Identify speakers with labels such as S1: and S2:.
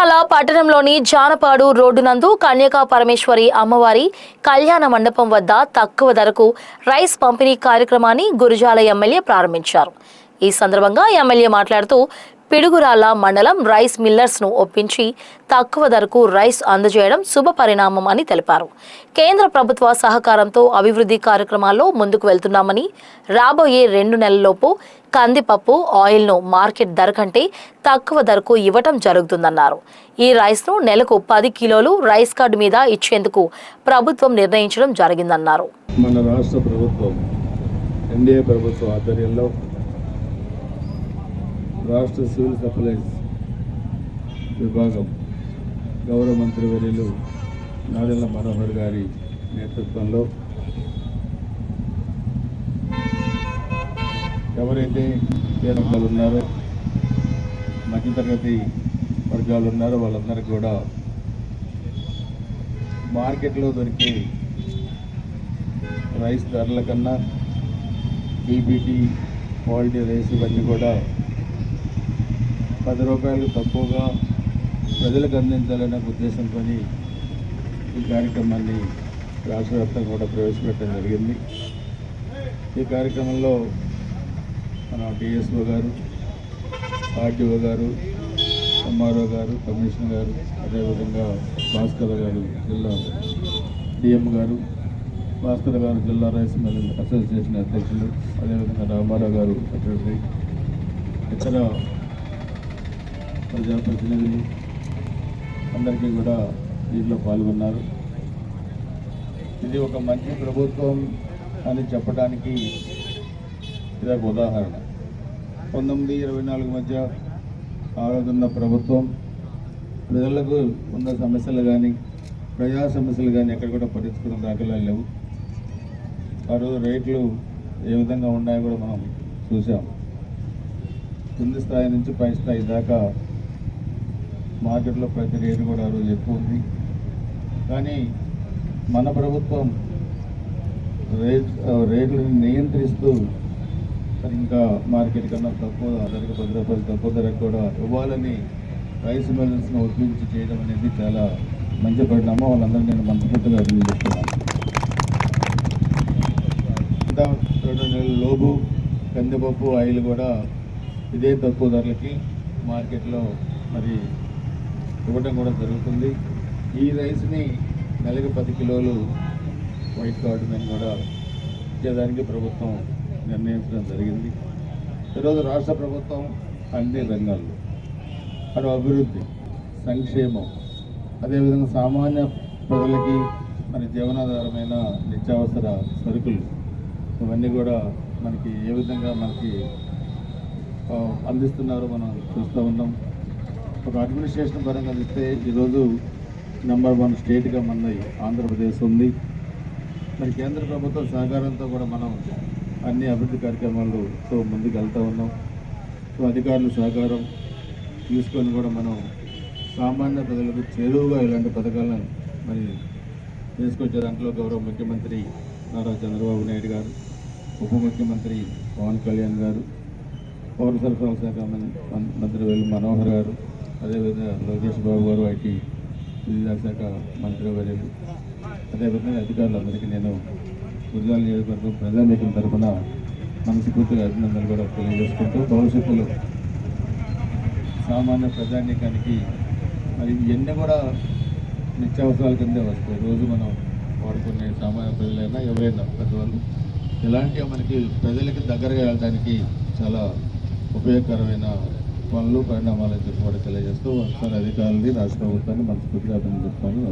S1: పిడుగురాల పట్టణంలోని జానపాడు రోడ్డు నందు కన్యకా పరమేశ్వరి అమ్మవారి కళ్యాణ మండపం వద్ద తక్కువ ధరకు రైస్ పంపిణీ కార్యక్రమాన్ని గురజాల ఎమ్మెల్యే ప్రారంభించారు. ఈ సందర్భంగా ఎమ్మెల్యే మాట్లాడుతూ పిడుగురాల మండలం రైస్ మిల్లర్స్ ను ఒప్పించి తక్కువ ధరకు రైస్ అందజేయడం శుభ పరిణామం అని తెలిపారు. కేంద్ర ప్రభుత్వ సహకారంతో అభివృద్ధి కార్యక్రమాల్లో ముందుకు వెళ్తున్నామని, రాబోయే 2 నెలల్లోపు కందిపప్పు ఆయిల్ ను మార్కెట్ ధర కంటే తక్కువ ధరకు ఇవ్వటం జరుగుతుందన్నారు. ఈ రైస్ ను నెలకు 10 కిలోలు రైస్ కార్డు మీద ఇచ్చేందుకు ప్రభుత్వం నిర్ణయించడం జరిగిందన్నారు.
S2: మన రాష్ట్ర ప్రభుత్వం ఎన్డీఏ ప్రభుత్వ ఆధ్వర్యంలో రాష్ట్ర సివిల్ సప్లైస్ విభాగం గౌరవ మంత్రివర్యులు నాదెళ్ల మనోహర్ గారి నేతృత్వంలో ఎవరైతే పేద వర్గాలు ఉన్నారో, మధ్యతరగతి వర్గాలు ఉన్నారో వాళ్ళందరికీ కూడా మార్కెట్లో దొరికే రైస్ ధరల కన్నా బీపీటీ క్వాలిటీ రైస్ ఇవన్నీ కూడా 10 రూపాయలు తక్కువగా ప్రజలకు అందించాలనే ఉద్దేశంతో ఈ కార్యక్రమాన్ని రాష్ట్ర వ్యాప్తంగా కూడా ప్రవేశపెట్టడం జరిగింది. ఈ కార్యక్రమంలో మన డిఎస్ఓ గారు, ఆర్డీఓ గారు, ఎంఆర్ఓ గారు, కమిషనర్ గారు, అదేవిధంగా భాస్కర్ గారు జిల్లా డిఎం గారు, భాస్కర్ గారు జిల్లా రైస్ మిల్ అసోసియేషన్ అధ్యక్షులు, అదేవిధంగా రామారావు గారు సెక్రటరీ, ఇతర ప్రజాప్రతినిధులు అందరికీ కూడా దీంట్లో పాల్గొన్నారు. ఇది ఒక మంచి ప్రభుత్వం అని చెప్పడానికి ఇది ఒక ఉదాహరణ. 1924 మధ్య ఆగుతున్న ప్రభుత్వం ప్రజలకు ఉన్న సమస్యలు కానీ, ప్రజా సమస్యలు కానీ ఎక్కడ కూడా పరిష్కరించిన దాఖలాలు లేవు. ఆ రోజు రేట్లు ఏ విధంగా ఉన్నాయో కూడా మనం చూసాం. కింది స్థాయి నుంచి పై స్థాయి దాకా మార్కెట్లో ప్రతి రేటు కూడా ఆ రోజు ఎక్కువ ఉంది. కానీ మన ప్రభుత్వం రేట్లను నియంత్రిస్తూ ఇంకా మార్కెట్ కన్నా తక్కువ ధరకు 10 రూపాయలు తక్కువ ధరకు కూడా ఇవ్వాలని రైస్ మిల్లర్స్ను ఒప్పించి చేయడం అనేది చాలా మంచి పరిణామం. వాళ్ళందరూ నేను మనస్ఫూర్తిగా అభినందిస్తున్నాను. ఇంకా 2 నెలల లోపు కందిపప్పు ఆయిల్ కూడా ఇదే తక్కువ ధరలకి మార్కెట్లో మరి ఇవ్వడం కూడా జరుగుతుంది. ఈ రైస్ని నెలకు 10 కిలోలు వైట్ కార్డు మీద కూడా ఇచ్చేదానికి ప్రభుత్వం నిర్ణయించడం జరిగింది. ఈరోజు రాష్ట్ర ప్రభుత్వం అన్ని రంగాల్లో అటు అభివృద్ధి, సంక్షేమం, అదేవిధంగా సామాన్య ప్రజలకి మరి జీవనాధారమైన నిత్యావసర సరుకులు ఇవన్నీ కూడా మనకి ఏ విధంగా మనకి అందిస్తున్నారో మనం చూస్తూ ఉన్నాం. ఒక అడ్మినిస్ట్రేషన్ పరంగా చూస్తే ఈరోజు నెంబర్ 1 స్టేట్గా మనది ఆంధ్రప్రదేశ్ ఉంది. మరి కేంద్ర ప్రభుత్వ సహకారంతో కూడా మనం అన్ని అభివృద్ధి కార్యక్రమాలతో ముందుకు వెళ్తూ ఉన్నాం. సో అధికారుల సహకారం తీసుకొని కూడా మనం సామాన్య ప్రజలకు చేరువుగా ఇలాంటి పథకాలను మరి తీసుకొచ్చే దాంట్లో గౌరవ ముఖ్యమంత్రి నారా చంద్రబాబు నాయుడు గారు, ఉప ముఖ్యమంత్రి పవన్ కళ్యాణ్ గారు, పౌర సరఫరాల శాఖ మంత్రి వెల్లి మనోహర్ గారు, అదేవిధంగా లోకేష్ బాబు గారు, ఐటీ శాఖ మంత్రి వర్యులు, అదేవిధంగా అధికారులందరికీ నేను గురజాల నియోజకవర్గం ప్రజానీకం తరఫున మనస్ఫూర్తిగా అభినందనలు కూడా తెలియజేసుకుంటూ భవిష్యత్తులో సామాన్య ప్రజానీకానికి మరి ఇవన్నీ కూడా నిత్యావసరాల కిందే వస్తాయి. రోజు మనం వాడుకునే సామాన్య ప్రజలైనా ఎవరైనా పెద్దవాళ్ళు ఇలాంటివి మనకి ప్రజలకి దగ్గరగా వెళ్ళడానికి చాలా ఉపయోగకరమైన పనులు, పరిణామాలు చెప్పి కూడా తెలియజేస్తూ ఒకసారి అధికారులని, రాష్ట్ర ప్రభుత్వాన్ని మనస్ఫూర్తిగా అభినందిస్తాను.